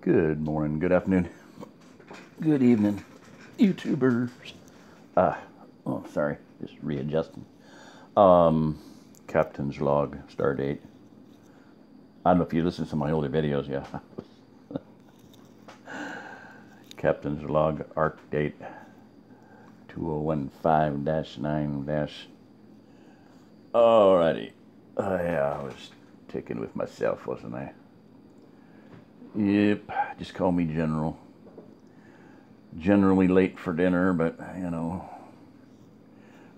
Good morning, good afternoon, good evening, YouTubers. Oh, sorry, just readjusting. Captain's log, star date. I don't know if you listen to my older videos, yeah. Captain's log, arc date 2015-9-. Alrighty. Yeah, I was taken with myself, wasn't I? Yep, just call me General. Generally late for dinner, but you know.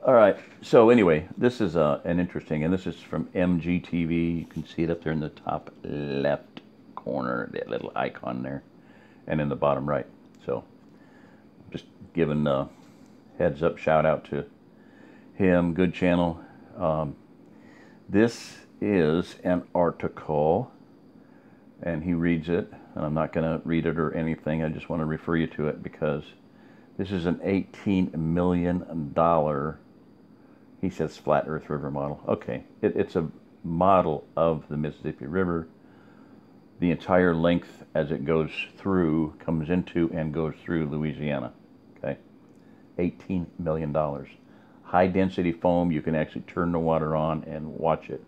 Alright, so anyway, this is an interesting, and this is from MGTV. You can see it up there in the top left corner, that little icon there, and in the bottom right. So, just giving a heads up, shout out to him, good channel. This is an article, and he reads it, and I'm not going to read it or anything. I just want to refer you to it because this is an $18 million, he says, flat earth river model. Okay, it's a model of the Mississippi River. The entire length as it goes through, comes into and goes through Louisiana. Okay, $18 million. High density foam, you can actually turn the water on and watch it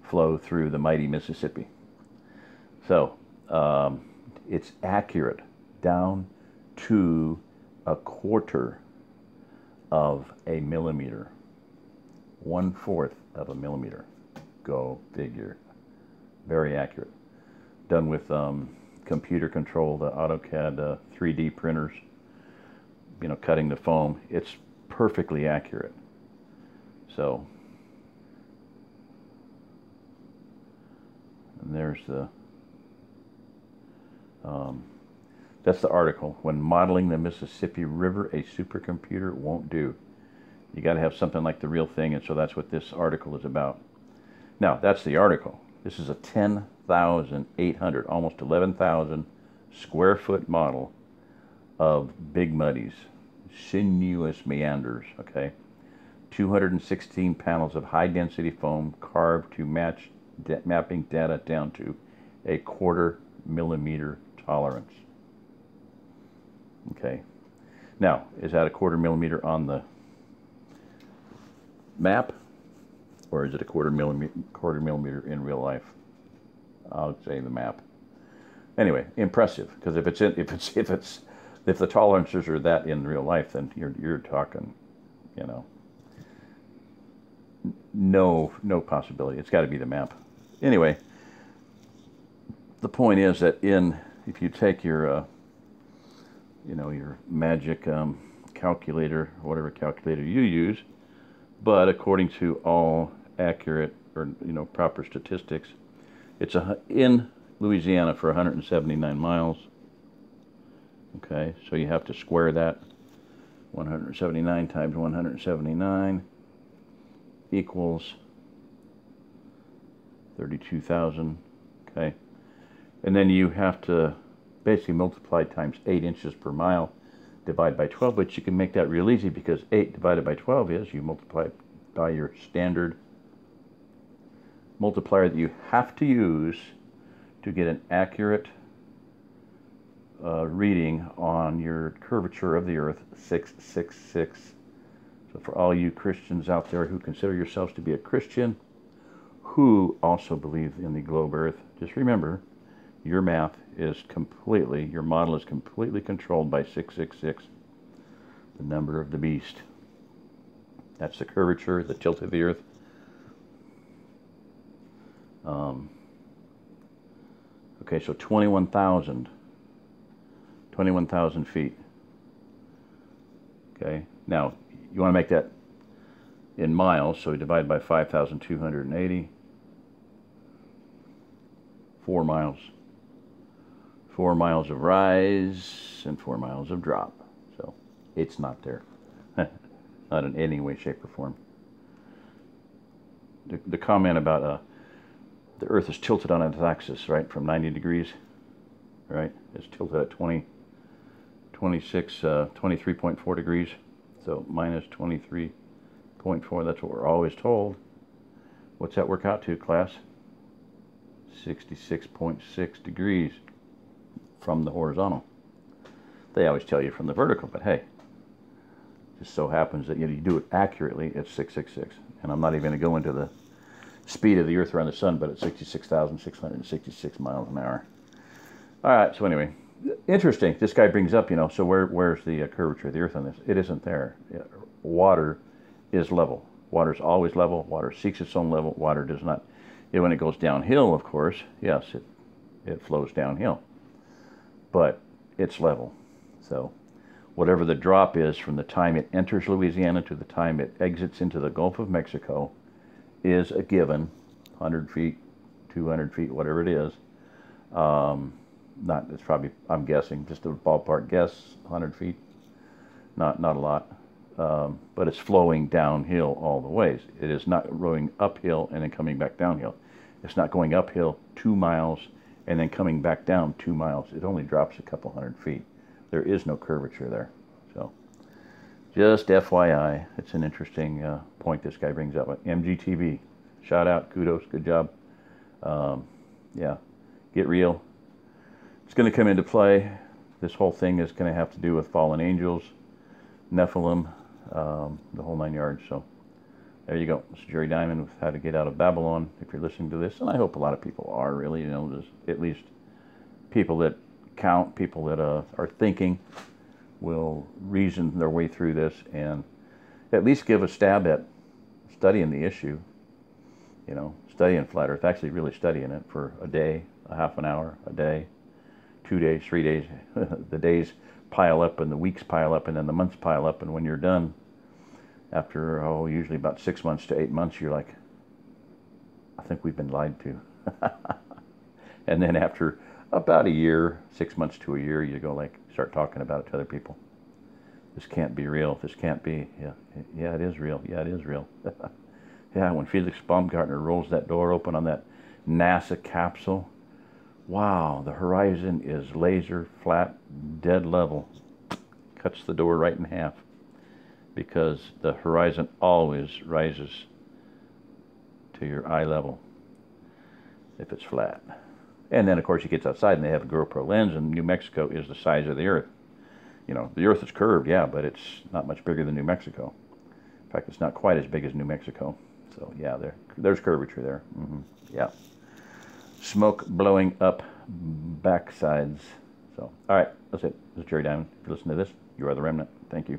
flow through the mighty Mississippi. So, it's accurate down to a quarter of a millimeter. 1/4 of a millimeter. Go figure. Very accurate. Done with computer controlled AutoCAD 3D printers. You know, cutting the foam. It's perfectly accurate. So, and there's the that's the article. When modeling the Mississippi River, a supercomputer won't do. You got to have something like the real thing, and so that's what this article is about. Now, that's the article. This is a 10,800, almost 11,000 square foot model of big muddies, sinuous meanders, okay? 216 panels of high density foam carved to match mapping data down to a 1/4 millimeter tolerance. Okay, now is that a 1/4 millimeter on the map, or is it a 1/4 millimeter in real life? I'll say the map. Anyway, impressive, because if the tolerances are that in real life, then you're talking, you know, no possibility. It's got to be the map. Anyway, the point is that if you take your you know, your magic calculator, whatever calculator you use, but according to all accurate or, you know, proper statistics, it's in Louisiana for 179 miles. Okay, so you have to square that. 179 times 179 equals 32,000. Okay, and then you have to basically multiply times 8 inches per mile, divide by 12, but you can make that real easy, because 8 divided by 12 is, you multiply by your standard multiplier that you have to use to get an accurate reading on your curvature of the earth, 666. So for all you Christians out there who consider yourselves to be a Christian, who also believe in the globe earth, just remember, your math is completely, your model is completely controlled by 666, the number of the beast. That's the curvature, the tilt of the earth. Okay, so 21,000 feet. Okay, now you want to make that in miles, so we divide by 5,280. 4 miles. 4 miles of rise and 4 miles of drop. So it's not there. Not in any way, shape, or form. The comment about the earth is tilted on its axis, right, from 90 degrees, right? It's tilted at 23.4 degrees. So minus 23.4, that's what we're always told. What's that work out to, class? 66.6 degrees. from the horizontal. They always tell you from the vertical, but hey, just so happens that you do it accurately, it's 666. And I'm not even going to go into the speed of the Earth around the sun, but it's 66,666 miles an hour. All right, so anyway, interesting. This guy brings up, so where's the curvature of the Earth on this? It isn't there. Water is level. Water is always level. Water seeks its own level. Water does not. When it goes downhill, of course, yes, it flows downhill. But it's level. So whatever the drop is from the time it enters Louisiana to the time it exits into the Gulf of Mexico is a given, 100 feet, 200 feet, whatever it is. It's probably, I'm guessing, just a ballpark guess, 100 feet. Not a lot. But it's flowing downhill all the ways. It is not rolling uphill and then coming back downhill. It's not going uphill 2 miles and then coming back down 2 miles. It only drops a couple hundred feet. There is no curvature there. So just FYI, it's an interesting point this guy brings up. MGTV, shout out, kudos, good job. Yeah, get real. It's going to come into play. This whole thing is going to have to do with fallen angels, Nephilim, the whole 9 yards. So there you go. This is Jerry Diamond with How to Get Out of Babylon. If you're listening to this, and I hope a lot of people are really, there's at least people that count, people that are thinking will reason their way through this and at least give a stab at studying the issue, studying flat earth, actually really studying it for a day, a half an hour, a day, 2 days, 3 days. The days pile up and the weeks pile up and then the months pile up, and when you're done after usually about 6 months to 8 months, you're like, I think we've been lied to. And then after about a year, 6 months to a year, you go start talking about it to other people. This can't be real. This can't be. Yeah, it is real. Yeah, it is real. Yeah, when Felix Baumgartner rolls that door open on that NASA capsule, wow, the horizon is laser flat, dead level. Cuts the door right in half because the horizon always rises to your eye level if it's flat. And then, of course, he gets outside and they have a GoPro lens, and New Mexico is the size of the Earth. The Earth is curved, yeah, but it's not much bigger than New Mexico. In fact, it's not quite as big as New Mexico. So, yeah, there's curvature there. Yeah. Smoke blowing up backsides. So, all right, that's it. This is Jerry Diamond. If you listen to this, you are the remnant. Thank you.